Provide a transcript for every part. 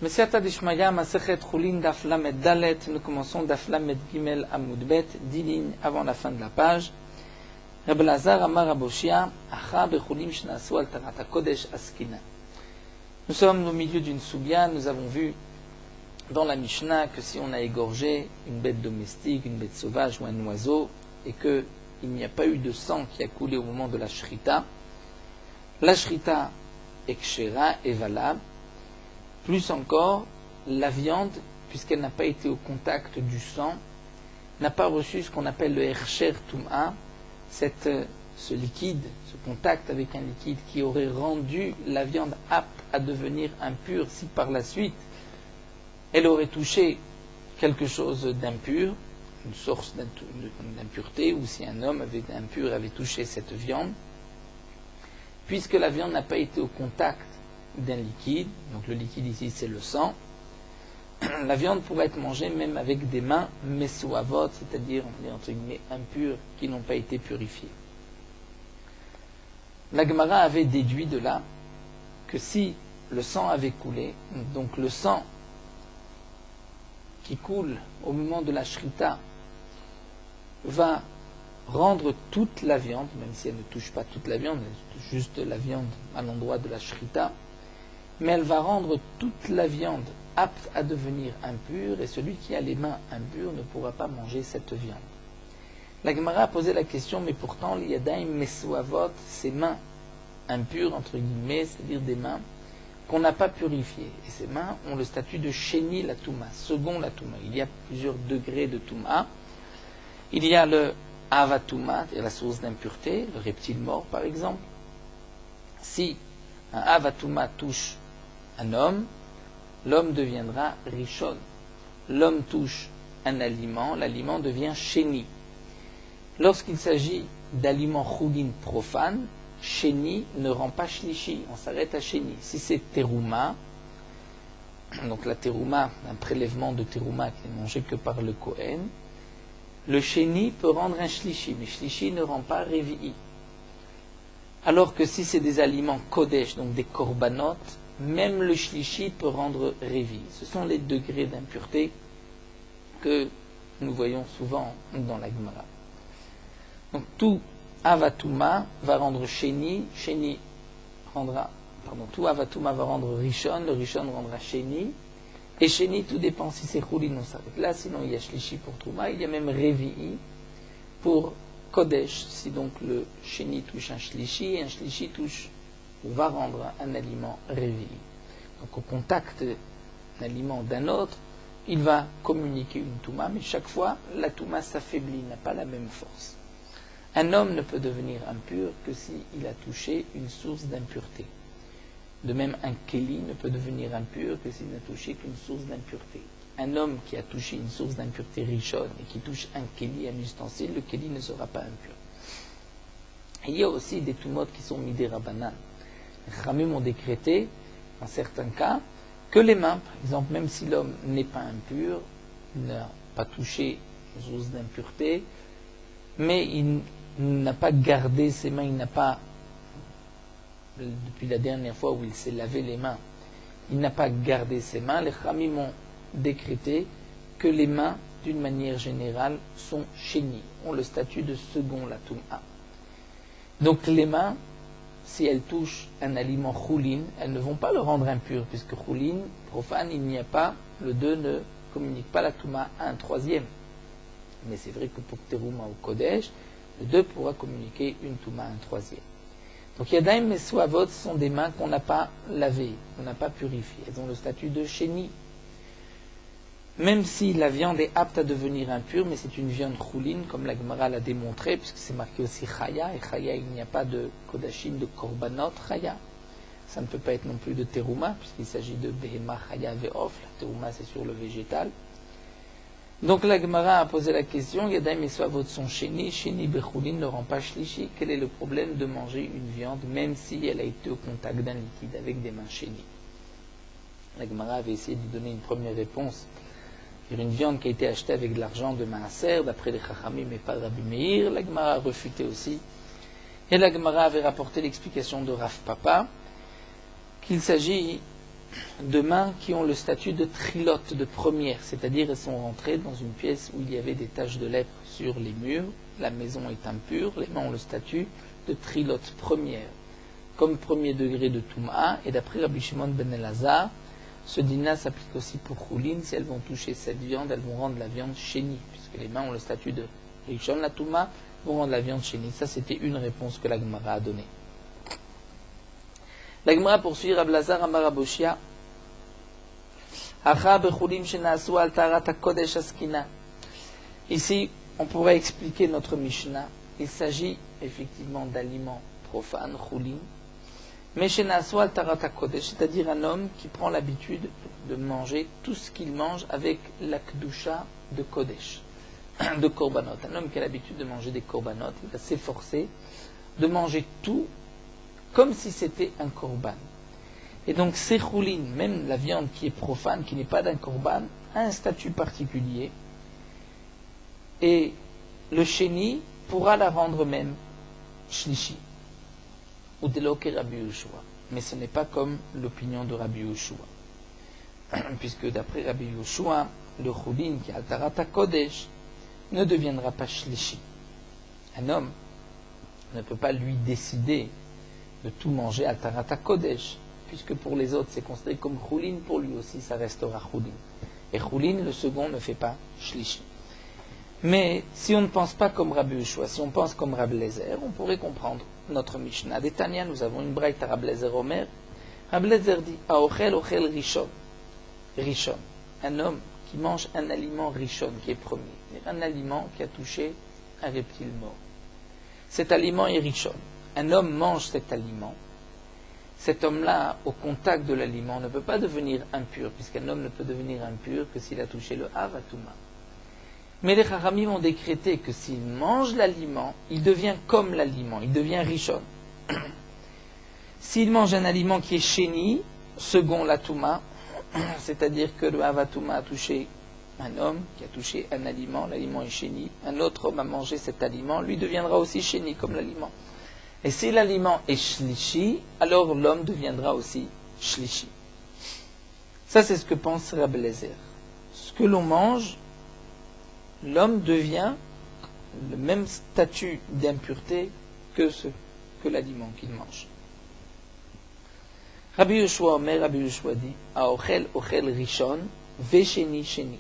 Mesiata Dishmaya, Masechet Chulin, Daf Lamed Dalet. Nous commençons Daf Lamed Gimel Amud Bet, 10 lignes avant la fin de la page. Reb Elazar Amar Aboshia, Acha Bechulim Shnasu al Tarat HaKodesh Askina. Nous sommes au milieu d'une soubia. Nous avons vu dans la Mishnah que si on a égorgé une bête domestique, une bête sauvage ou un oiseau, et qu'il n'y a pas eu de sang qui a coulé au moment de la shrita est kshera, est valable. Plus encore, la viande, puisqu'elle n'a pas été au contact du sang, n'a pas reçu ce qu'on appelle le Hersher Tum'a, ce liquide, ce contact avec un liquide qui aurait rendu la viande apte à devenir impure si par la suite elle aurait touché quelque chose d'impur, une source d'impureté, ou si un homme impur avait touché cette viande, puisque la viande n'a pas été au contact d'un liquide, donc le liquide ici c'est le sang, la viande pourrait être mangée même avec des mains mesouavot, c'est-à-dire entre guillemets impures, qui n'ont pas été purifiées. La Gemara avait déduit de là que si le sang avait coulé, donc le sang qui coule au moment de la shrita va rendre toute la viande, même si elle ne touche pas toute la viande, elle touche juste la viande à l'endroit de la shrita, mais elle va rendre toute la viande apte à devenir impure, et celui qui a les mains impures ne pourra pas manger cette viande. La Gemara a posé la question, mais pourtant, l'yadaim mesouavot, ces mains impures, entre guillemets, c'est-à-dire des mains qu'on n'a pas purifiées. Et ces mains ont le statut de sheni la touma, second la touma. Il y a plusieurs degrés de touma. Il y a le avatouma, c'est la source d'impureté, le reptile mort par exemple. Si un avatouma touche un homme, l'homme deviendra rishon. L'homme touche un aliment, l'aliment devient sheni. Lorsqu'il s'agit d'aliments choulin profanes, sheni ne rend pas shlishi, on s'arrête à sheni. Si c'est terouma, donc la terouma, un prélèvement de terouma qui n'est mangé que par le Kohen, le sheni peut rendre un shlishi, mais shlishi ne rend pas revi'i. Alors que si c'est des aliments kodesh, donc des korbanot, même le shlishi peut rendre revi. Ce sont les degrés d'impureté que nous voyons souvent dans la Gemara. Donc tout avatuma va rendre sheni, tout avatuma va rendre rishon, le rishon rendra sheni, et sheni, tout dépend si c'est choulin, on s'arrête là, sinon il y a shlishi pour trouma, il y a même revi'i pour kodesh, si donc le sheni touche un shlishi, et un shlishi touche ou va rendre un aliment revi'i. Donc au contact d'un aliment d'un autre, il va communiquer une touma, mais chaque fois la touma s'affaiblit, n'a pas la même force. Un homme ne peut devenir impur que s'il a touché une source d'impureté. De même, un kéli ne peut devenir impur que s'il n'a touché qu'une source d'impureté. Un homme qui a touché une source d'impureté rishon et qui touche un kéli, un ustensile, le kéli ne sera pas impur. Il y a aussi des tumot qui sont midé rabanan. Les Khamim ont décrété, dans certains cas, que les mains, par exemple, même si l'homme n'est pas impur, il n'a pas touché une source d'impureté, mais il n'a pas gardé ses mains, il n'a pas, depuis la dernière fois où il s'est lavé les mains, il n'a pas gardé ses mains. Les Khamim ont décrété que les mains, d'une manière générale, sont sheni, ont le statut de second la tum'a. Donc les mains, si elles touchent un aliment choulin, elles ne vont pas le rendre impur, puisque choulin, profane, il n'y a pas, le 2 ne communique pas la touma à un troisième. Mais c'est vrai que pour terouma ou kodesh, le 2 pourra communiquer une touma à un troisième. Donc yadaim mesouavot sont des mains qu'on n'a pas lavées, qu'on n'a pas purifiées. Elles ont le statut de sheni. Même si la viande est apte à devenir impure, mais c'est une viande choulin, comme la Gemara l'a démontré, puisque c'est marqué aussi chaya, et chaya, il n'y a pas de kodashim, de korbanot chaya. Ça ne peut pas être non plus de terouma, puisqu'il s'agit de behema chaya ve'of, la terouma c'est sur le végétal. Donc la Gemara a posé la question, yadaim mesouavot son sheni, sheni bechoulin ne rend pas shlishi. Quel est le problème de manger une viande, même si elle a été au contact d'un liquide avec des mains sheni? La Gemara avait essayé de donner une première réponse. Une viande qui a été achetée avec de l'argent de Maaser, d'après les Chachamim et pas Rabbi Meir, la Gemara a refuté aussi. Et la Gemara avait rapporté l'explication de Rav Papa, qu'il s'agit de mains qui ont le statut de trilotes, de première, c'est-à-dire elles sont rentrées dans une pièce où il y avait des taches de lèpre sur les murs, la maison est impure, les mains ont le statut de trilotes première, comme premier degré de Touma, et d'après Rabbi Shimon ben Elazar, ce dîner s'applique aussi pour Choulin, si elles vont toucher cette viande, elles vont rendre la viande chénie, puisque les mains ont le statut de Rishon, la Touma, vont rendre la viande chénie. Ça, c'était une réponse que la Gemara a donnée. La Gemara poursuit, Rab Lazar Amar Aboshia, ici, on pourrait expliquer notre Mishnah. Il s'agit effectivement d'aliments profanes, choulin, mais chez Nasu al Tarata Kodesh, c'est-à-dire un homme qui prend l'habitude de manger tout ce qu'il mange avec la Kedusha de Kodesh, de Korbanot. Un homme qui a l'habitude de manger des Korbanot, il va s'efforcer de manger tout comme si c'était un Korban. Et donc, ces choulin, même la viande qui est profane, qui n'est pas d'un Korban, a un statut particulier. Et le chéni pourra la rendre même shlishi, ou deloke Rabbi Yehoshua. Mais ce n'est pas comme l'opinion de Rabbi Yehoshua. Puisque d'après Rabbi Yehoshua, le choulin qui a Tarata Kodesh ne deviendra pas shlishi. Un homme ne peut pas lui décider de tout manger à Tarata Kodesh, puisque pour les autres c'est considéré comme choulin, pour lui aussi ça restera choulin. Et choulin, le second, ne fait pas shlishi. Mais si on ne pense pas comme Rabbi Yehoshua, si on pense comme Rabbi Lezer, on pourrait comprendre notre Mishnah. Des Tanya, nous avons une braïta à Rabbi Lezer Omer. Rabbi Lezer dit Aochel ochel rishon. Rishon. Un homme qui mange un aliment rishon, qui est premier. Un aliment qui a touché un reptile mort. Cet aliment est rishon. Un homme mange cet aliment. Cet homme-là, au contact de l'aliment, ne peut pas devenir impur, puisqu'un homme ne peut devenir impur que s'il a touché le Havatuma. Mais les Chachamim ont décrété que s'il mange l'aliment, il devient comme l'aliment, il devient rishon. S'il mange un aliment qui est chéni, second la Touma, c'est-à-dire que le Havatuma a touché un homme qui a touché un aliment, l'aliment est chéni, un autre homme a mangé cet aliment, lui deviendra aussi chéni comme l'aliment. Et si l'aliment est shlishi, alors l'homme deviendra aussi shlishi. Ça, c'est ce que pense Rabbi Lezer. Ce que l'on mange, l'homme devient le même statut d'impureté que l'aliment qu'il mange. Rabbi Yehoshua Omer, Rabbi Yehoshua dit Aochel ochel rishon, vesheni sheni.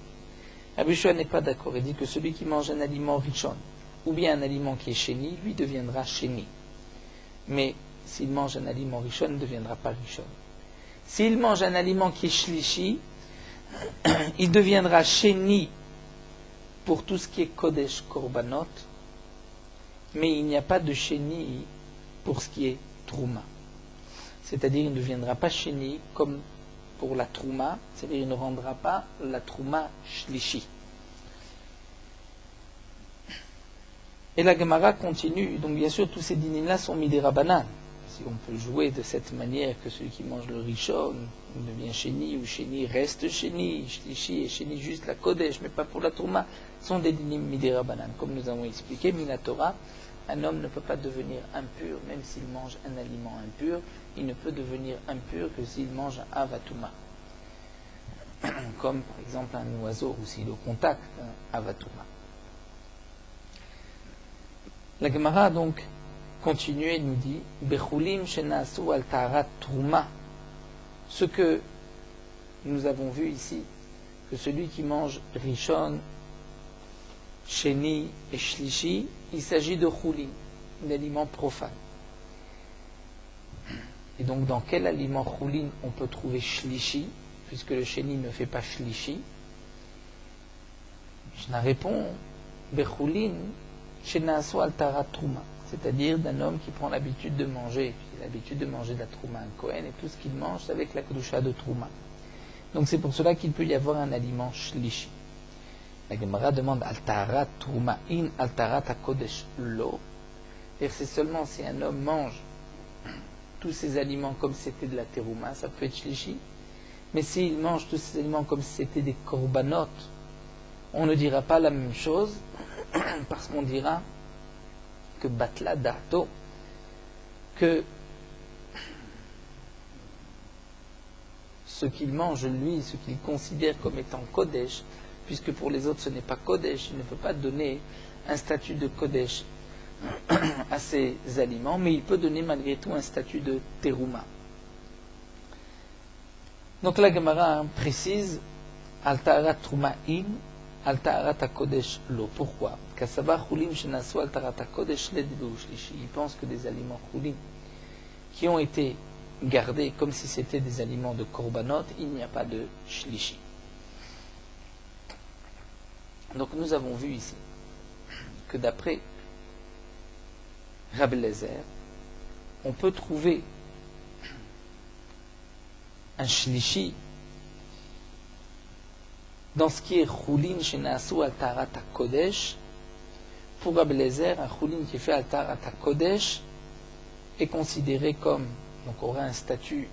Rabbi Yehoshua n'est pas d'accord. Il dit que celui qui mange un aliment rishon, ou bien un aliment qui est sheni, lui deviendra sheni. Mais s'il mange un aliment rishon, il ne deviendra pas rishon. S'il mange un aliment qui est shlishi, il deviendra sheni pour tout ce qui est Kodesh Korbanot, mais il n'y a pas de Sheni pour ce qui est Trouma. C'est-à-dire il ne deviendra pas Sheni comme pour la Trouma, c'est-à-dire il ne rendra pas la Trouma Shlishi. Et la Gemara continue, donc bien sûr tous ces dîners-là sont mis des Rabbanan. Si on peut jouer de cette manière que celui qui mange le Rishon devient Sheni, ou Sheni reste Sheni, Shlishi et Sheni juste la Kodesh, mais pas pour la Trouma, sont des dinim midera banan. Comme nous avons expliqué, Mina Torah, un homme ne peut pas devenir impur, même s'il mange un aliment impur, il ne peut devenir impur que s'il mange un Avatuma. Comme par exemple un oiseau, ou s'il est au contact d'un Avatuma. La Gemara donc continue et nous dit Bechulim shenasu al taharat truma. Ce que nous avons vu ici, que celui qui mange Rishon, Sheni et Shlishi, il s'agit de choulin, d'aliment profane. Et donc dans quel aliment choulin on peut trouver Shlishi, puisque le Sheni ne fait pas Shlishi? Je réponds Bechoulin shenasu al taharat truma. C'est-à-dire d'un homme qui prend l'habitude de manger, il a l'habitude de manger de la trouma, un Kohen, et tout ce qu'il mange, c'est avec la kedusha de trouma. Donc c'est pour cela qu'il peut y avoir un aliment shlishi. La Gemara demande Altarat Trouma in Altarat Kodesh lo. Et c'est seulement si un homme mange tous ces aliments comme si c'était de la terouma, ça peut être shlishi. Mais s'il mange tous ces aliments comme si c'était des korbanot, on ne dira pas la même chose, parce qu'on dira que batla dato, que ce qu'il mange, lui, ce qu'il considère comme étant Kodesh, puisque pour les autres ce n'est pas Kodesh, il ne peut pas donner un statut de Kodesh à ces aliments, mais il peut donner malgré tout un statut de Teruma. Donc la Gemara précise Al Taharat Truma in, Al Taharat HaKodesh lo. Pourquoi? Kasaba Chulim Shenasu Al Taharat HaKodesh le Dibou Shlishi. Il pense que des aliments Chulim qui ont été gardés comme si c'était des aliments de Korbanot, il n'y a pas de Shlishi. Donc nous avons vu ici que d'après Rabbi Eliezer, on peut trouver un shlishi dans ce qui est chulin shenasu al taharat kodesh. Pour Rabbi Eliezer, un chulin qui est fait al taharat kodesh est considéré comme, donc aura un statut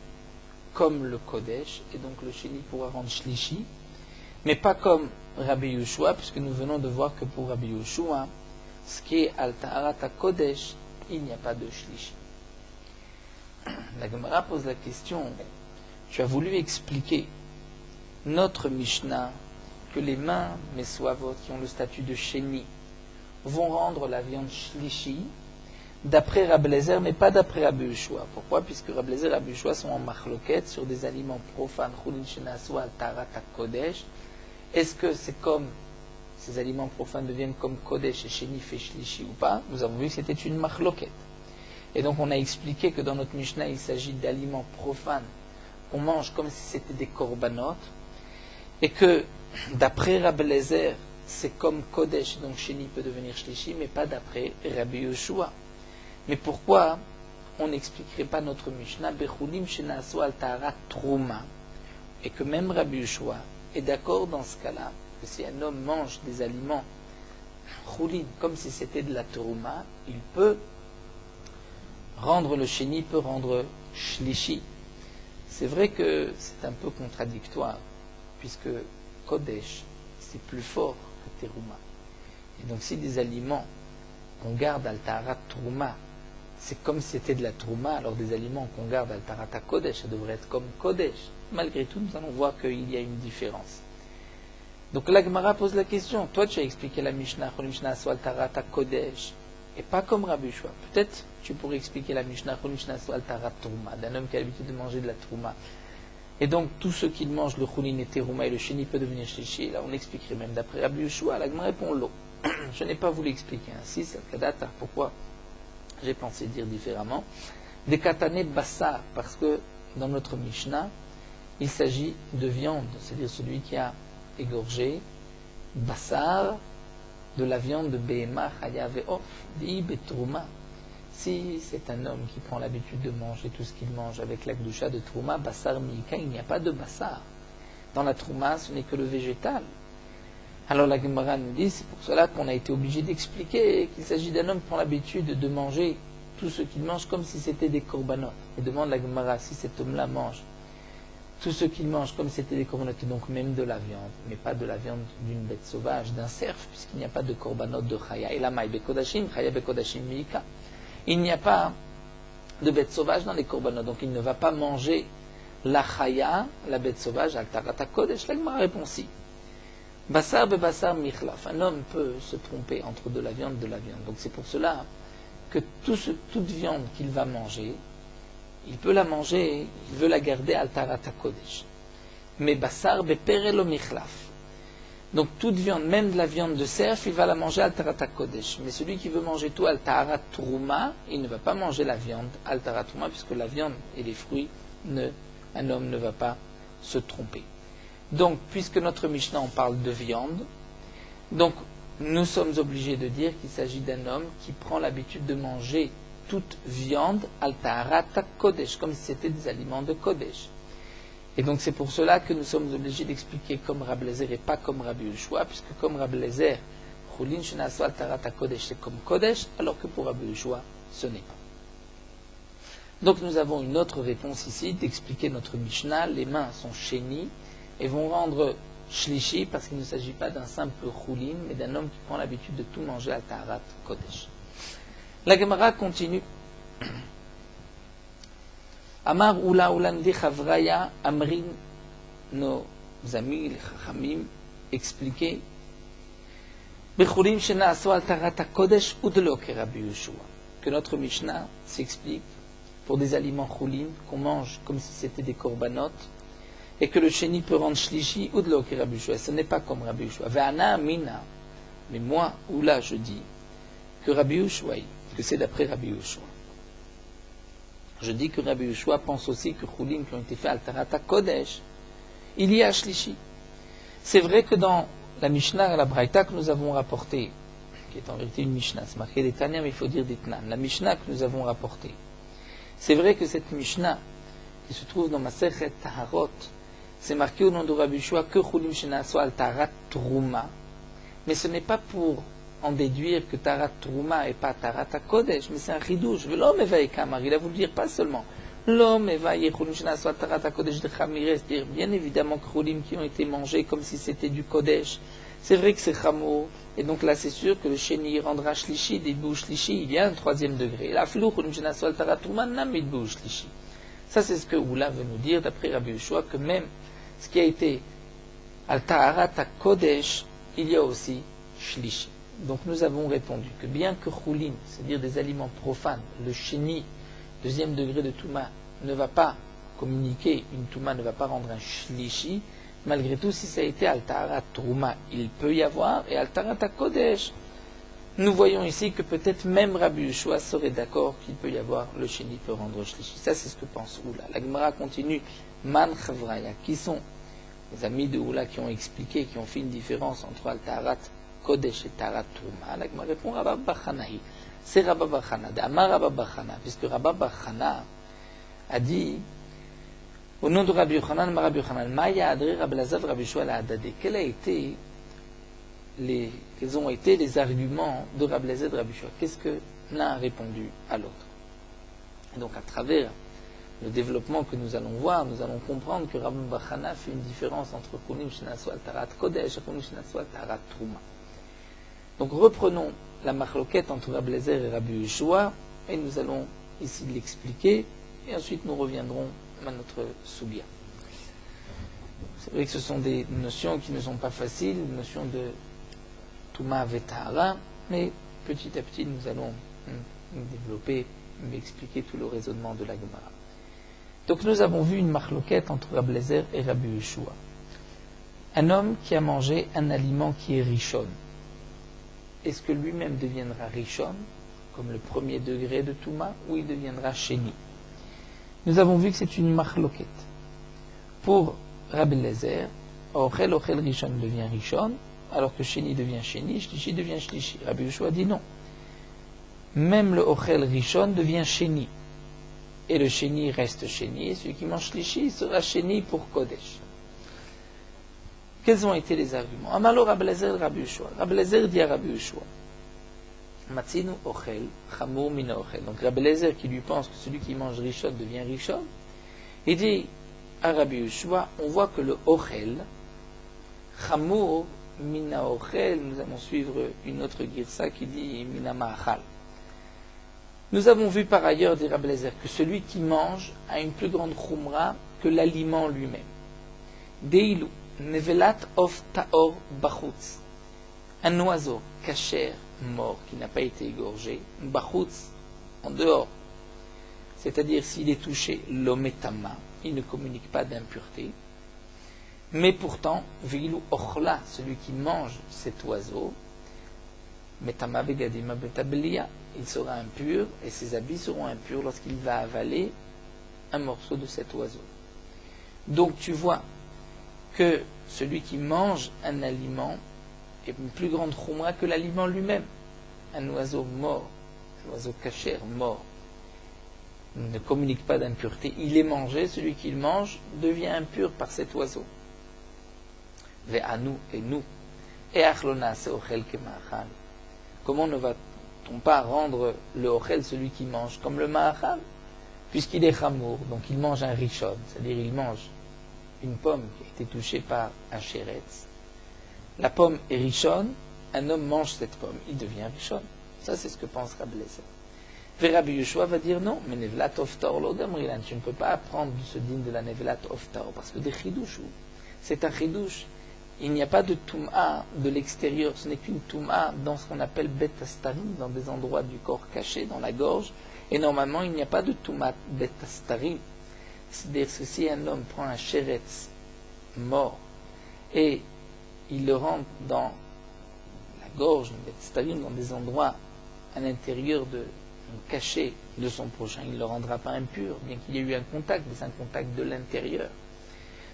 comme le kodesh, et donc le sheni pourra rendre shlishi, mais pas comme Rabbi Yehoshua, puisque nous venons de voir que pour Rabbi Yehoshua, ce qui est al taharat kodesh, il n'y a pas de shlishi. La Gemara pose la question, tu as voulu expliquer notre Mishnah que les mains mesouavot qui ont le statut de sheni vont rendre la viande shlishi d'après Rabbi Eliezer, mais pas d'après Rabbi Yehoshua. Pourquoi? Puisque Rabbi Eliezer et Rabbi Yehoshua sont en machloket sur des aliments profanes, chulin shenasu al taharat kodesh. Est-ce que c'est comme ces aliments profanes deviennent comme kodesh et sheni fait shlishi ou pas? Nous avons vu que c'était une machloket. Et donc on a expliqué que dans notre Mishnah, il s'agit d'aliments profanes qu'on mange comme si c'était des korbanot, et que d'après Rabbi Eliezer, c'est comme kodesh, donc sheni peut devenir shlishi, mais pas d'après Rabbi Yehoshua. Mais pourquoi on n'expliquerait pas notre Mishnah bechulim shenasu al taharat truma, et que même Rabbi Yehoshua est d'accord dans ce cas-là, que si un homme mange des aliments chulin comme si c'était de la truma, il peut rendre le sheni, peut rendre shlishi. C'est vrai que c'est un peu contradictoire, puisque kodesh, c'est plus fort que teruma. Et donc si des aliments qu'on garde al taharat truma, c'est comme si c'était de la trouma, alors des aliments qu'on garde al taharat kodesh, ça devrait être comme kodesh. Malgré tout, nous allons voir qu'il y a une différence. Donc la Gemara pose la question, toi tu as expliqué la Mishnah, al taharat kodesh, et pas comme Rabbi Yehoshua. Peut-être tu pourrais expliquer la Mishnah, al taharat trouma, d'un homme qui a l'habitude de manger de la trouma. Et donc, tout ce qu'il mange, le chulin et teruma et le sheni peut devenir shlishi. Là, on expliquerait même d'après Rabbi Yehoshua. La Gemara répond l'eau. Je n'ai pas voulu expliquer ainsi, c'est le kadata. Pourquoi j'ai pensé dire différemment? Des katane bassar, parce que dans notre Mishnah, il s'agit de viande, c'est-à-dire celui qui a égorgé bassar, de la viande de behema, chaya ve'of, di betruma. Si c'est un homme qui prend l'habitude de manger tout ce qu'il mange avec la gdusha de trouma, bassar miika, il n'y a pas de bassar. Dans la trouma, ce n'est que le végétal. Alors la Gemara nous dit, c'est pour cela qu'on a été obligé d'expliquer qu'il s'agit d'un homme qui prend l'habitude de manger tout ce qu'il mange comme si c'était des korbanot. Et demande la Gemara, si cet homme-là mange tout ce qu'il mange comme si c'était des korbanot, et donc même de la viande, mais pas de la viande d'une bête sauvage, d'un cerf, puisqu'il n'y a pas de korbanot de chaya. Et la maï bekodashim, chaya bekodashim miika. Il n'y a pas de bête sauvage dans les korbanot, donc il ne va pas manger la chaya, la bête sauvage, al taharat kodesh. La Gemara répond si. Bassar be bassar michlaf. Un homme peut se tromper entre de la viande et de la viande. Donc c'est pour cela que toute viande qu'il va manger, il peut la manger, il veut la garder al taharat kodesh. Mais bassar be perelo michlaf. Donc toute viande, même de la viande de cerf, il va la manger al taharat kodesh. Mais celui qui veut manger tout al taharat trouma, il ne va pas manger la viande al taharat trouma, puisque la viande et les fruits, un homme ne va pas se tromper. Donc, puisque notre Mishnah en parle de viande, donc nous sommes obligés de dire qu'il s'agit d'un homme qui prend l'habitude de manger toute viande al taharat kodesh, comme si c'était des aliments de kodesh. Et donc c'est pour cela que nous sommes obligés d'expliquer comme Rabbi Eliezer et pas comme Rabbi Yehoshua, puisque comme Rabbi Eliezer, chulin shenasu al taharat kodesh, c'est comme kodesh, alors que pour Rabbi Yehoshua, ce n'est pas. Donc nous avons une autre réponse ici, d'expliquer notre Mishnah, les mains sont sheni, et vont rendre shlishi, parce qu'il ne s'agit pas d'un simple chulin, mais d'un homme qui prend l'habitude de tout manger al taharat kodesh. La Gemara continue. Amar ula ulamdi chavraya amrin nos amis, les Chachamim, expliquaient que notre Mishnah s'explique pour des aliments cholim qu'on mange comme si c'était des korbanot et que le chéni peut rendre shlishi ou de lo que Rabbi Yoshua. Ce n'est pas comme Rabbi Yoshua. Ve'ana mina. Mais moi, ou là, je dis que Rabbi Yoshua, que c'est d'après Rabbi Yoshua. Je dis que Rabbi Yoshua pense aussi que cholim qui ont été faits al tarata kodesh, il y a shlishi. C'est vrai que dans la Mishnah, la Braïta que nous avons rapportée, qui est en vérité une Mishnah, c'est marqué des Tanya, mais il faut dire des Tnan. La Mishnah que nous avons rapportée, c'est vrai que cette Mishnah, qui se trouve dans Masechet Taharot, c'est marqué au nom de Rabbi Yoshua que Chulim Shenaso al Taharat Truma. Mais ce n'est pas pour en déduire que Taharat Truma et pas Taharat Kodesh, mais c'est un chidouche. L'homme éveille Kamar, il a voulu dire pas seulement l'homme éveille Chulim Shenaso al Taharat Kodesh de Chamire, c'est-à-dire bien évidemment que Chulim qui ont été mangés comme si c'était du Kodesh. C'est vrai que c'est Chamo, et donc là c'est sûr que le Sheni rendra Shlishi, des bouts Shlishi, il y a un troisième degré. La Flou Chulim Shenaso al Taharat Truma n'a mis de bouts Shlishi. Ça c'est ce que Oula veut nous dire d'après Rabbi Yoshua, que même ce qui a été al-Taharat Kodesh, il y a aussi Shlishi. Donc nous avons répondu que bien que Choulin, c'est-à-dire des aliments profanes, le Sheni, deuxième degré de Touma, ne va pas communiquer, une Touma ne va pas rendre un Shlishi, malgré tout, si ça a été al-Taharat Trouma, il peut y avoir, et al-Taharat Kodesh. Nous voyons ici que peut-être même Rabbi Yoshua serait d'accord qu'il peut y avoir, le Sheni peut rendre Shlishi. Ça c'est ce que pense Oula. La Gemara continue, Man Chavraya, qui sont les amis de Oula qui ont expliqué, qui ont fait une différence entre Al-Taharat Kodesh et Taharat Trouma. La Gemara répond Rabba Bachanahi. C'est Rabba Bachana, d'Amar Rabba Bachana, puisque Rabba Bachana a dit, au nom de Rabbi Yochanan, Rabbi Yochanan, Maya Adri Rabbi Lazav Rabbi Yoshua la Adadé. Quels ont été les arguments de Rabbi Lazav Rabbi Yoshua? Qu'est-ce que l'un a répondu à l'autre? Et donc à travers le développement que nous allons voir, nous allons comprendre que Rabbi Bachana fait une différence entre Chulim Shenaso al Taharat Kodesh et Chulim Shenaso al Taharat Trouma. Donc reprenons la machloquette entre Rabbi Lazav et Rabbi Yoshua, et nous allons ici l'expliquer, et ensuite nous reviendrons à notre soubia. C'est vrai que ce sont des notions qui ne sont pas faciles, des notions de Touma Vetahara, mais petit à petit nous allons développer, expliquer tout le raisonnement de la Gemara. Donc nous avons vu une machloquette entre Rabbi Lazav et Rabbi Yoshua. Un homme qui a mangé un aliment qui est rishon, est-ce que lui-même deviendra rishon, comme le premier degré de Touma, ou il deviendra sheni? Nous avons vu que c'est une machloquette. Pour Rabbi Lazav, ochel rishon devient rishon, alors que sheni devient sheni, shlishi devient shlishi. Rabbi Yoshua dit non. Même le ochel rishon devient sheni. Et le sheni reste sheni, et celui qui mange shlishi sera sheni pour Kodesh. Quels ont été les arguments? Amalo Rabbi Lazav Rabbi Yoshua. Rabbi Lazav dit à Rabbi Yoshua, Matzinu ochel, chamur mina ochel. Donc Rabbi Lazav qui lui pense que celui qui mange rishon devient rishon, il dit à Rabbi Yoshua, on voit que le ochel, chamur mina ochel, nous allons suivre une autre girsa qui dit mina ma'achal. Nous avons vu par ailleurs, dit Rabbi Lazav, que celui qui mange a une plus grande chumra que l'aliment lui-même. Deilu, nevelat of taor bachutz. Un oiseau kasher, mort, qui n'a pas été égorgé, bachutz, en dehors. C'est-à-dire s'il est touché l'ometama, il ne communique pas d'impureté. Mais pourtant, veilu ochla, celui qui mange cet oiseau, metama begadima betabelia, il sera impur et ses habits seront impurs lorsqu'il va avaler un morceau de cet oiseau. Donc tu vois que celui qui mange un aliment est une plus grande choumra que l'aliment lui-même. Un oiseau mort, un oiseau kasher mort, ne communique pas d'impureté. Il est mangé, celui qui le mange devient impur par cet oiseau. Ve'anu et nous. Et achlona se ochel kemachal. Comment ne va-t-on pas rendre le ochel, celui qui mange, comme le ma'achal, puisqu'il est chamour, donc il mange un rishon, c'est-à-dire il mange une pomme qui a été touchée par un chéretz. La pomme est rishon, un homme mange cette pomme, il devient rishon. Ça c'est ce que pense Rabbi Lazav. Rabbi Yoshua va dire non, mais nevlat oftor lo damrilan, tu ne peux pas apprendre ce din de la nevlat oftor, parce que des chidouchou. C'est un chidouche. Il n'y a pas de touma de l'extérieur, ce n'est qu'une touma dans ce qu'on appelle bet astarim, dans des endroits du corps cachés, dans la gorge. Et normalement, il n'y a pas de touma bet astarim. C'est-à-dire que si un homme prend un sheretz mort et il le rentre dans la gorge, bet astarim, dans des endroits à l'intérieur caché de son prochain, il ne le rendra pas impur, bien qu'il y ait eu un contact, mais c'est un contact de l'intérieur.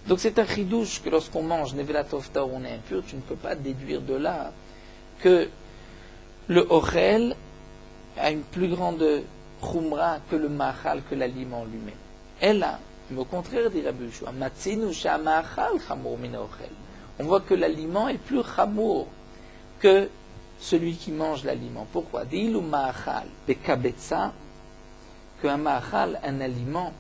Donc c'est un chidouche que lorsqu'on mange Nevelat Ofta où on est impur, tu ne peux pas déduire de là que le Ochel a une plus grande Khumra que le Machal, que l'aliment lui-même. Et là, au contraire, dit Rabbi Yoshua, Matzinu Sha'machal Chamor min Ochel. On voit que l'aliment est plus Chamor que celui qui mange l'aliment. Pourquoi? Dilu Machal Bekabetza, qu'un Machal, un aliment,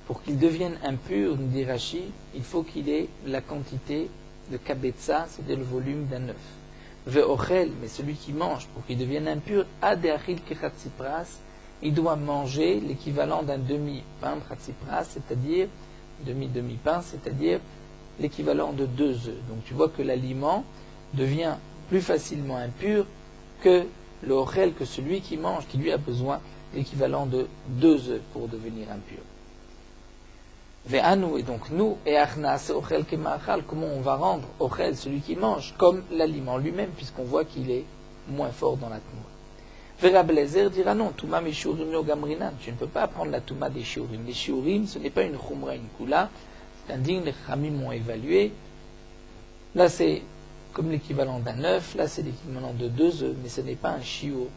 pour qu'il devienne impur, nous dit Rashi, il faut qu'il ait la quantité de kabetza, c'est-à-dire le volume d'un œuf. Ve'ochel, mais celui qui mange, pour qu'il devienne impur, adeachil kechatzipras, il doit manger l'équivalent d'un demi-pain de chatzipras, c'est-à-dire demi-pain, c'est-à-dire l'équivalent de 2 œufs. Donc tu vois que l'aliment devient plus facilement impur que le ochel, que celui qui mange, qui lui a besoin l'équivalent de 2 œufs pour devenir impur. Et donc nous, et achnas ochel kemachal, comment on va rendre ochel, celui qui mange, comme l'aliment lui-même, puisqu'on voit qu'il est moins fort dans la touma. Rabbi Eliezer dira non, touma mishurim lo gamrinan, tu ne peux pas prendre la touma des shiurim. Les shiurim, ce n'est pas une chumra, une kula, c'est un digne, les chamim ont évalué. Là c'est comme l'équivalent d'un œuf, là c'est l'équivalent de 2 œufs, mais ce n'est pas un shiur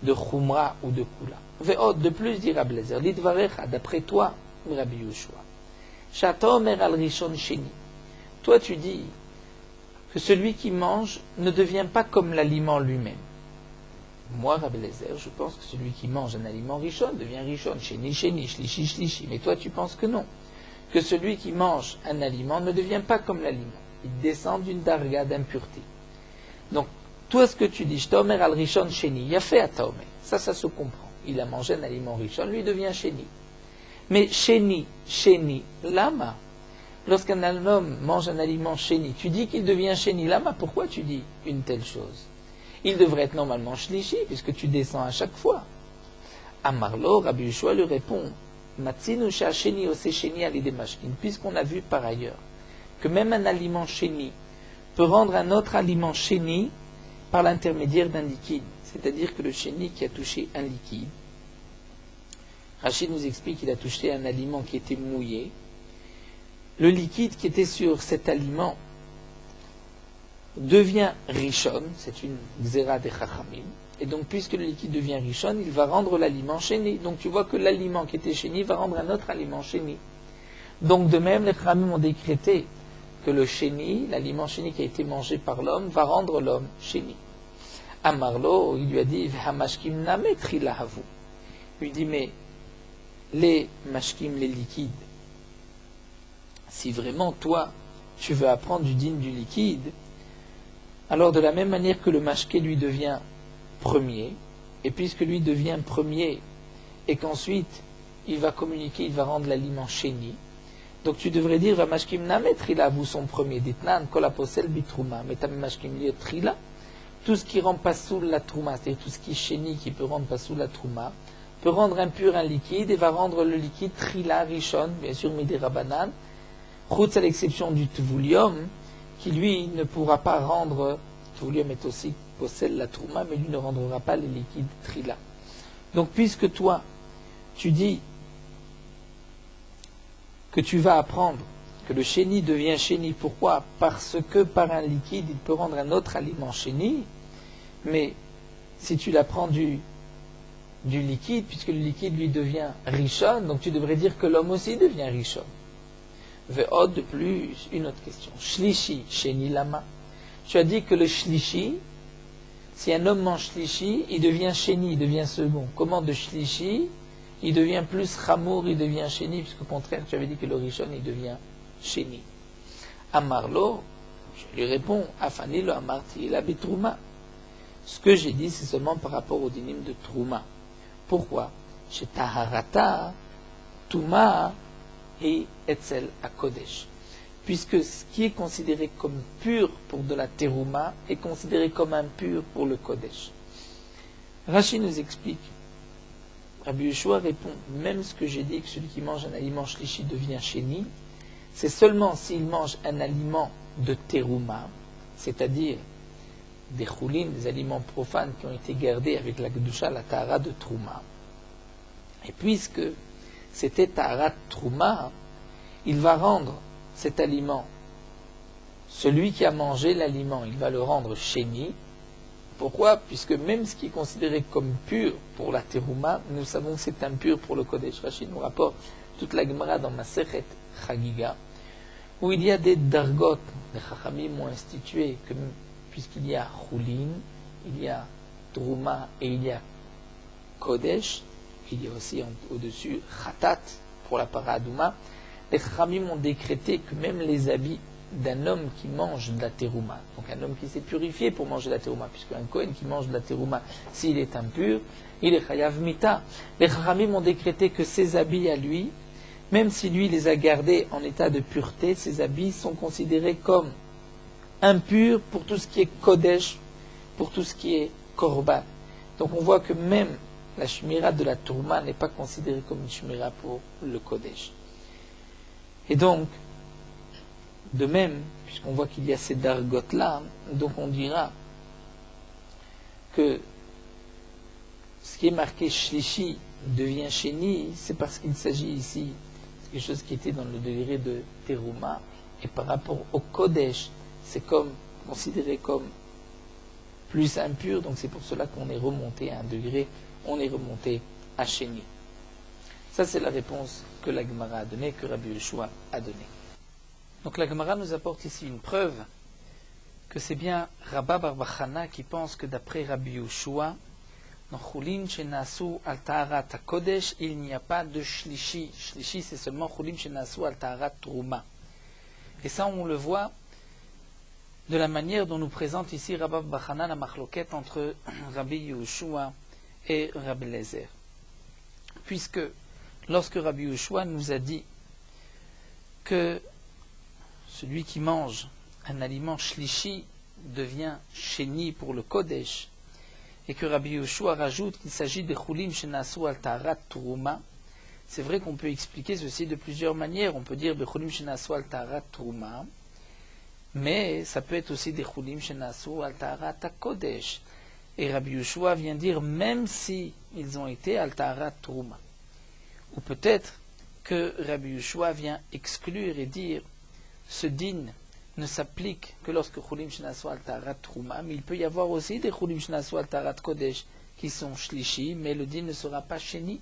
de chumra ou de kula. Ve'od, de plus, dit Rabbi Eliezer, lidvarecha, d'après toi, Rabbi Yoshua. Toi tu dis que celui qui mange ne devient pas comme l'aliment lui-même. Moi, Rabbi Eliezer, je pense que celui qui mange un aliment rishon devient rishon, sheni, shlishi, shlishi. Mais toi tu penses que non. Que celui qui mange un aliment ne devient pas comme l'aliment. Il descend d'une darga d'impureté. Donc, toi ce que tu dis, Sh'tomer al rishon sheni, yafé ataomer. Ça se comprend. Il a mangé un aliment rishon, lui devient sheni. Mais sheni, lama, lorsqu'un homme mange un aliment sheni, tu dis qu'il devient sheni, lama, pourquoi tu dis une telle chose? Il devrait être normalement shlishi, puisque tu descends à chaque fois. Amarlo, Rabbi Yoshua lui répond, Matzinu sha sheni ose sheni alide mashkin, puisqu'on a vu par ailleurs que même un aliment sheni peut rendre un autre aliment sheni par l'intermédiaire d'un liquide. C'est-à-dire que le sheni qui a touché un liquide, Rachid nous explique qu'il a touché un aliment qui était mouillé. Le liquide qui était sur cet aliment devient rishon, c'est une xéra des chachamim, et donc puisque le liquide devient rishon, il va rendre l'aliment chéni. Donc tu vois que l'aliment qui était chéni va rendre un autre aliment chéni. Donc de même, les chachamim ont décrété que le chéni, l'aliment chéni qui a été mangé par l'homme, va rendre l'homme chéni. Amarlo, il lui a dit, V'hamashkim nametri lahavu. Il lui dit, mais les mashkim, les liquides, si vraiment toi tu veux apprendre du digne du liquide, alors de la même manière que le mashké lui devient premier, et puisque lui devient premier, et qu'ensuite il va communiquer, il va rendre l'aliment chéni, donc tu devrais dire va mashkim namet trila, vous son premier ditnan kolaposel bitrouma, mais ta mashkim liot trila, tout ce qui rend pas sous la trouma, c'est-à-dire tout ce qui est chéni qui peut rendre pas sous la trouma, peut rendre impur un liquide et va rendre le liquide trila rishon, bien sûr midi rabanan, chutz à l'exception du tvulium, qui lui ne pourra pas rendre, tvulium est aussi possède la trouma, mais lui ne rendra pas les liquides trila. Donc puisque toi, tu dis que tu vas apprendre que le chéni devient chéni, pourquoi? Parce que par un liquide, il peut rendre un autre aliment chéni, mais si tu l'apprends du liquide, puisque le liquide lui devient rishon, donc tu devrais dire que l'homme aussi devient rishon. Ve'od, de plus, une autre question. Shlishi, sheni lama. Tu as dit que le shlishi, si un homme mange shlishi, il devient sheni, il devient second. Comment de shlishi, il devient plus chamour, il devient sheni, puisqu'au contraire, tu avais dit que le rishon, il devient sheni. Amarlo, je lui réponds, afani lo amarti la bitrouma. Ce que j'ai dit, c'est seulement par rapport au dinim de trouma. Pourquoi? Chez Taharata, Touma et Etzel à Kodesh. puisque ce qui est considéré comme pur pour de la terouma est considéré comme impur pour le Kodesh. Rashi nous explique, Rabbi Yeshua répond, même ce que j'ai dit, que celui qui mange un aliment shlishi devient chéni, c'est seulement s'il mange un aliment de terouma, c'est-à-dire des choulines, des aliments profanes qui ont été gardés avec la kedusha, la tahara de trouma. Et puisque c'était tahara trouma, il va rendre cet aliment, celui qui a mangé l'aliment, il va le rendre chéni. Pourquoi? Puisque même ce qui est considéré comme pur pour la terouma, nous savons que c'est impur pour le Kodesh. Rashi nous rapporte toute la Gemara dans Masechet Chagiga, où il y a des dargot, les Chachamim ont institué que puisqu'il y a choulin, il y a trouma et il y a Kodesh, il y a aussi au-dessus Khatat pour la paradouma, les Chachamim ont décrété que même les habits d'un homme qui mange de la terouma, donc un homme qui s'est purifié pour manger de la terouma, puisque un Kohen qui mange de la terouma, s'il est impur, il est chayav mita. Les Chachamim ont décrété que ses habits à lui, même si lui les a gardés en état de pureté, ses habits sont considérés comme impurs pour tout ce qui est Kodesh, pour tout ce qui est Korban. Donc on voit que même la shmira de la terouma n'est pas considérée comme une shmira pour le Kodesh. Et donc, de même, puisqu'on voit qu'il y a ces dargotes-là, donc on dira que ce qui est marqué shlishi devient chéni, c'est parce qu'il s'agit ici de quelque chose qui était dans le degré de terouma, et par rapport au kodesh, c'est comme considéré comme plus impur, donc c'est pour cela qu'on est remonté à un degré, on est remonté à chéni. Ça c'est la réponse que la Gemara a donnée, que Rabbi Yeshua a donnée. Donc la Gemara nous apporte ici une preuve que c'est bien Rabba bar Bachana qui pense que d'après Rabbi Yeshua, dans Chulin shenasu al taharat kodesh, il n'y a pas de shlishi. Shlishi c'est seulement Chulin shenasu al taharat trouma. Et ça on le voit de la manière dont nous présente ici Rabba bar Bachana la machloket entre Rabbi Yeshua et Rabbi Lezer. Puisque lorsque Rabbi Yeshua nous a dit que celui qui mange un aliment shlishi devient chéni pour le Kodesh, et que Rabbi Yeshua rajoute qu'il s'agit de chulim shenasu al taharat trouma, c'est vrai qu'on peut expliquer ceci de plusieurs manières. On peut dire de chulim shenasu al taharat trouma, mais ça peut être aussi des chulim shenasu al taharat kodesh. Et Rabbi Yeshua vient dire même si ils ont été al taharat trouma. Ou peut-être que Rabbi Yeshua vient exclure et dire ce din ne s'applique que lorsque chulim shenasu al taharat trouma, mais il peut y avoir aussi des chulim shenasu al taharat kodesh qui sont shlishi, mais le din ne sera pas chéni.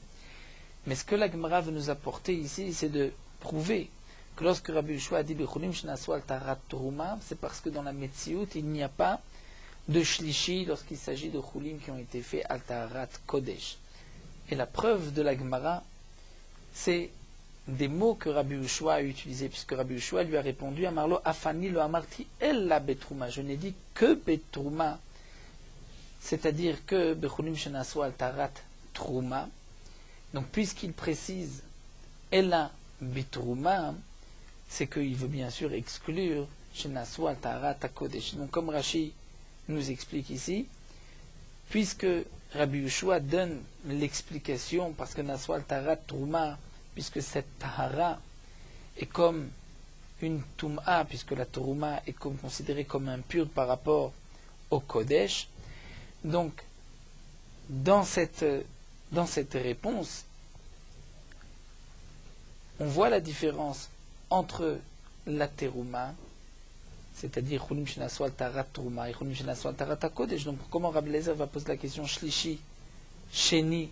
Mais ce que la Gemara veut nous apporter ici, c'est de prouver que lorsque Rabbi Yeshua a dit chulim shenasu al taharat trouma, c'est parce que dans la Metsiout, il n'y a pas de shlishi lorsqu'il s'agit de chulim qui ont été faits al taharat kodesh. Et la preuve de la Gemara, c'est des mots que Rabbi Yeshua a utilisés, puisque Rabbi Yeshua lui a répondu à Marlo Afani lo amarti ella betrouma. Je n'ai dit que betrouma, c'est-à-dire que bechulim shenasu al taharat trouma. Donc puisqu'il précise ella betrouma, c'est qu'il veut bien sûr exclure shenasu al taharat kodesh. Donc comme Rashi nous explique ici, puisque Rabbi Yeshua donne l'explication, parce que nasu al taharat trouma, puisque cette tahara est comme une tum'a, puisque la trouma est considérée comme impure par rapport au kodesh. Donc, dans cette réponse, on voit la différence entre la terouma, c'est-à-dire chulim shenasu al taharat trouma, et chulim shenasu al taharat kodesh. Donc, comment Rabbi Lezer va poser la question shlishi, sheni,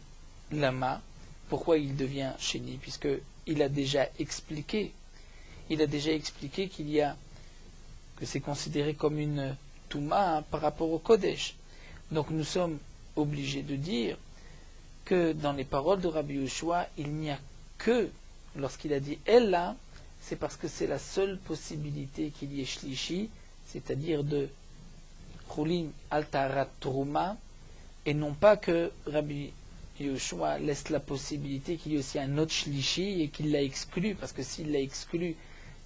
lama? Pourquoi il devient chéni? Puisqu'il a déjà expliqué qu'il y a, que c'est considéré comme une touma par rapport au Kodesh. Donc nous sommes obligés de dire que dans les paroles de Rabbi Yeshua, il n'y a que, lorsqu'il a dit Ella, c'est parce que c'est la seule possibilité qu'il y ait shlishi, c'est-à-dire de chulim al taharat trouma, et non pas que Rabbi Yeshua laisse la possibilité qu'il y ait aussi un autre shlishi et qu'il l'a exclu, parce que s'il l'a exclu,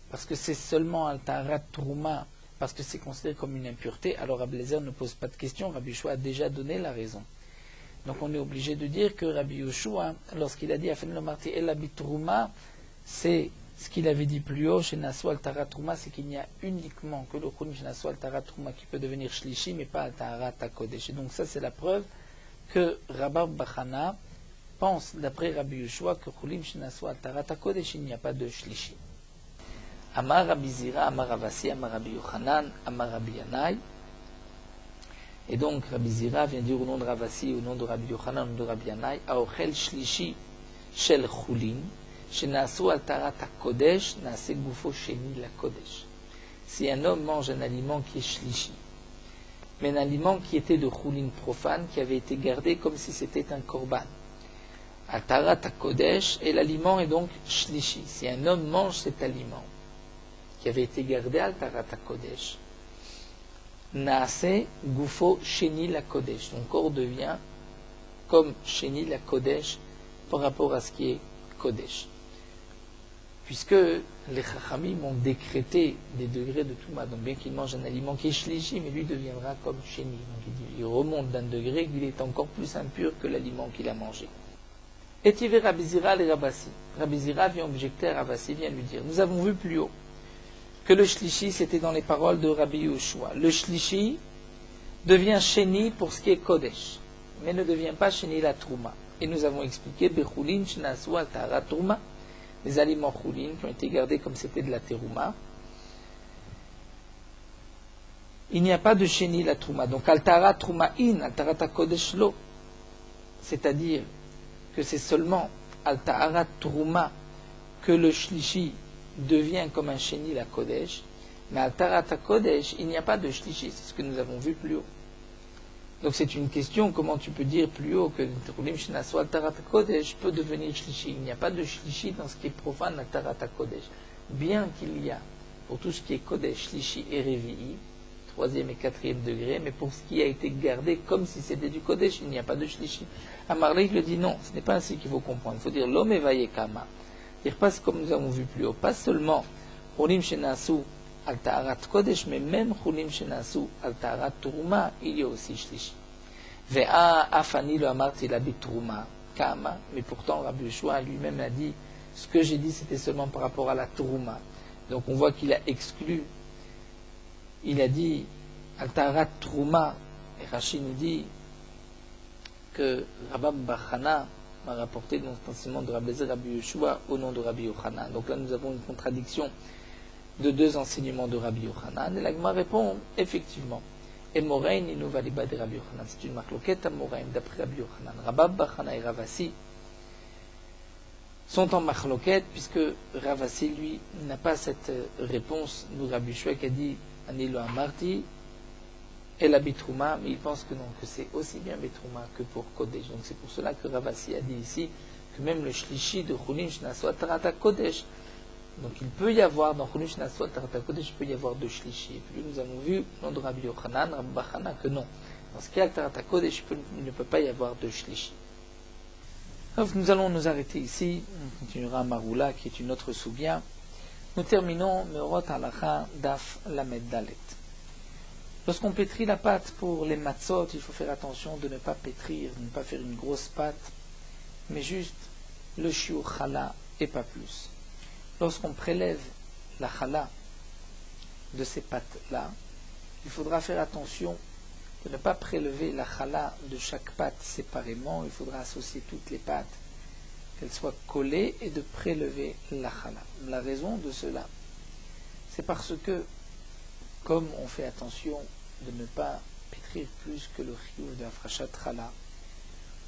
parce que c'est seulement al taharat trouma, parce que c'est considéré comme une impureté, alors Rabbi Eliezer ne pose pas de question, Rabbi Yoshua a déjà donné la raison. Donc on est obligé de dire que Rabbi Yoshua, lorsqu'il a dit Afen lo marti el trouma, c'est ce qu'il avait dit plus haut, chez Nassou al taharat trouma, c'est qu'il n'y a uniquement que le chulim chez Nassou al taharat trouma qui peut devenir shlishi, mais pas al taharat hakodesh. Et donc ça c'est la preuve que Rabbi Bachana pense, d'après Rabbi Yoshua, que chulim chez Nassou al taharat hakodesh, il n'y a pas de shlishi. Amar Rabbi Zira, Amar Ravasi, Amar Rabbi Yochanan, Amar Rabbi Yanai. Et donc Rabbi Zira vient dire au nom de Ravasi, au nom de Rabbi Yochanan, au nom de Rabbi Yanai, Aochel Shlishi Shel Chulin, Shenasu al Tarat HaKodesh, Naase Gufo Sheni la Kodesh. Si un homme mange un aliment qui est Shlishi, mais un aliment qui était de Chulin profane, qui avait été gardé comme si c'était un korban, al Tarat HaKodesh, et l'aliment est donc Shlishi. Si un homme mange cet aliment, qui avait été gardé al Tarat HaKodesh, Naase Gufo Sheni la Kodesh. Son corps devient comme Sheni la Kodesh par rapport à ce qui est Kodesh. Puisque les Chachamim ont décrété des degrés de Touma. Donc bien qu'il mange un aliment qui est Shlishi, mais lui deviendra comme Sheni. Donc il remonte d'un degré qu'il est encore plus impur que l'aliment qu'il a mangé. Et tu verras Rabbi Zira et Rabasi. Rabbi Zira vient objecter à Ravasi, vient lui dire, nous avons vu plus haut que le shlishi, c'était dans les paroles de Rabbi Yoshua. Le shlishi devient sheni pour ce qui est kodesh, mais ne devient pas sheni la trouma. Et nous avons expliqué, bechulin shnasu al taharat trouma, les aliments chulin qui ont été gardés comme c'était de la terouma. Il n'y a pas de sheni la trouma. Donc al taharat trouma in, al taharat kodesh lo. C'est-à-dire que c'est seulement al taharat trouma que le shlishi devient comme un sheni la Kodesh, mais al Taharat HaKodesh, il n'y a pas de shlishi, c'est ce que nous avons vu plus haut. Donc c'est une question, comment tu peux dire plus haut que Chulim Shenasu al Taharat HaKodesh peut devenir shlishi? Il n'y a pas de shlishi dans ce qui est profane al Taharat HaKodesh. Bien qu'il y a, pour tout ce qui est Kodesh, shlishi et Revi'i, 3e et 4e degré, mais pour ce qui a été gardé comme si c'était du Kodesh, il n'y a pas de shlishi. Amarlik le dit non, ce n'est pas ainsi qu'il faut comprendre. Il faut dire l'homme évaillé kama. C'est-à-dire pas comme nous avons vu plus haut, pas seulement Chulim Shenasu al Taharat Kodesh, mais même Chulim Shenasu al Taharat Trouma, il y a aussi Shlishi. Ve'a afani lo amarti la bitrouma kama, mais pourtant Rabbi Yoshua lui-même a dit, ce que j'ai dit c'était seulement par rapport à la Trouma. Donc on voit qu'il a exclu, il a dit al Taharat Trouma, et Rashi nous dit que Rabbi Bachana m'a rapporté dans l'enseignement de Rabbi Eliezer, Rabbi Yoshua au nom de Rabbi Yochanan. Donc là nous avons une contradiction de deux enseignements de Rabbi Yochanan. Et la Gemara répond effectivement. Et Morain, il nous va les bas de Rabbi Yochanan. C'est une marloquette à Morain d'après Rabbi Yochanan. Rabbi Bachana et Ravasi sont en marloquette puisque Ravasi lui n'a pas cette réponse de Rabbi Yoshua qui a dit Anilo Amarti et la Bitrouma, mais il pense que non, que c'est aussi bien Bitrouma que pour Kodesh. Donc c'est pour cela que Ravasi a dit ici que même le Shlishi de Chulim Shenasu al Taharat Kodesh, donc il peut y avoir dans Chulim Shenasu al Taharat Kodesh, il peut y avoir deux Shlishi. Et puis nous avons vu, au nom de Rabbi Yochanan, Rabbi Bachana, que non. Dans ce cas, al Taharat Kodesh, il ne peut pas y avoir deux Shlishi. Donc nous allons nous arrêter ici, on continuera à Maroula, qui est une autre soubia. Nous terminons Meorot Halacha Daf Lamed Dalet. Lorsqu'on pétrit la pâte pour les matzot, il faut faire attention de ne pas pétrir, de ne pas faire une grosse pâte, mais juste le shiur chala et pas plus. Lorsqu'on prélève la chala de ces pâtes-là, il faudra faire attention de ne pas prélever la chala de chaque pâte séparément, il faudra associer toutes les pâtes, qu'elles soient collées, et de prélever la chala. La raison de cela, c'est parce que, comme on fait attention de ne pas pétrir plus que le chiyuv de Hafrashat Chala,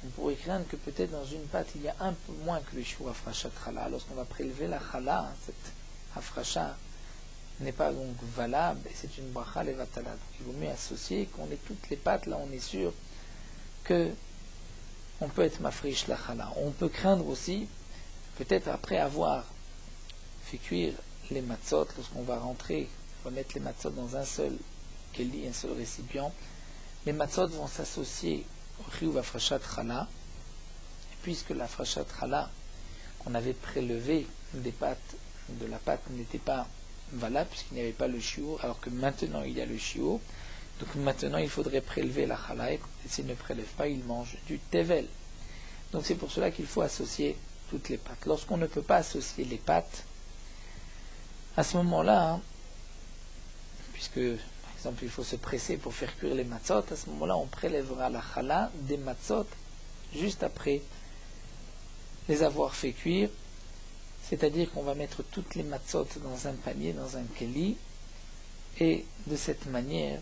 on pourrait craindre que peut-être dans une pâte il y a un peu moins que le chiyuv Hafrashat Chala. Lorsqu'on va prélever la Chala, cette Hafrasha n'est pas donc valable et c'est une bracha levatala. Donc il vaut mieux associer qu'on ait toutes les pâtes, là on est sûr que on peut être mafrish la Chala. On peut craindre aussi, peut-être après avoir fait cuire les matzot, lorsqu'on va rentrer, on va mettre les matzot dans un seul keli, un seul récipient, les matzot vont s'associer au chiyuv Hafrashat Chala, et puisque la Hafrashat Chala qu'on avait prélevé des pâtes, de la pâte n'était pas valable puisqu'il n'y avait pas le shiur, alors que maintenant il y a le shiur. Donc maintenant il faudrait prélever la chala, et s'il ne prélève pas, il mange du tevel. Donc c'est pour cela qu'il faut associer toutes les pâtes. Lorsqu'on ne peut pas associer les pâtes, à ce moment-là, puisque par exemple il faut se presser pour faire cuire les matzot, à ce moment-là on prélèvera la chala des matzot juste après les avoir fait cuire, c'est-à-dire qu'on va mettre toutes les matzot dans un panier, dans un keli, et de cette manière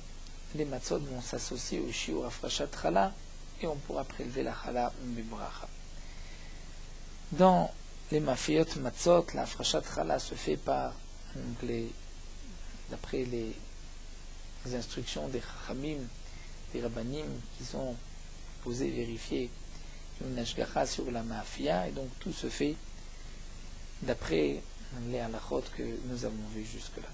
les matzot vont s'associer au shiur afrashat chala et on pourra prélever la chala bibracha. Dans les mafiyot matzot, la afrashat chala se fait par d'après les instructions des chachamim, des rabbanim qui sont posés, vérifiés une ashgacha sur la mafia, et donc tout se fait d'après les halachot que nous avons vus jusque-là.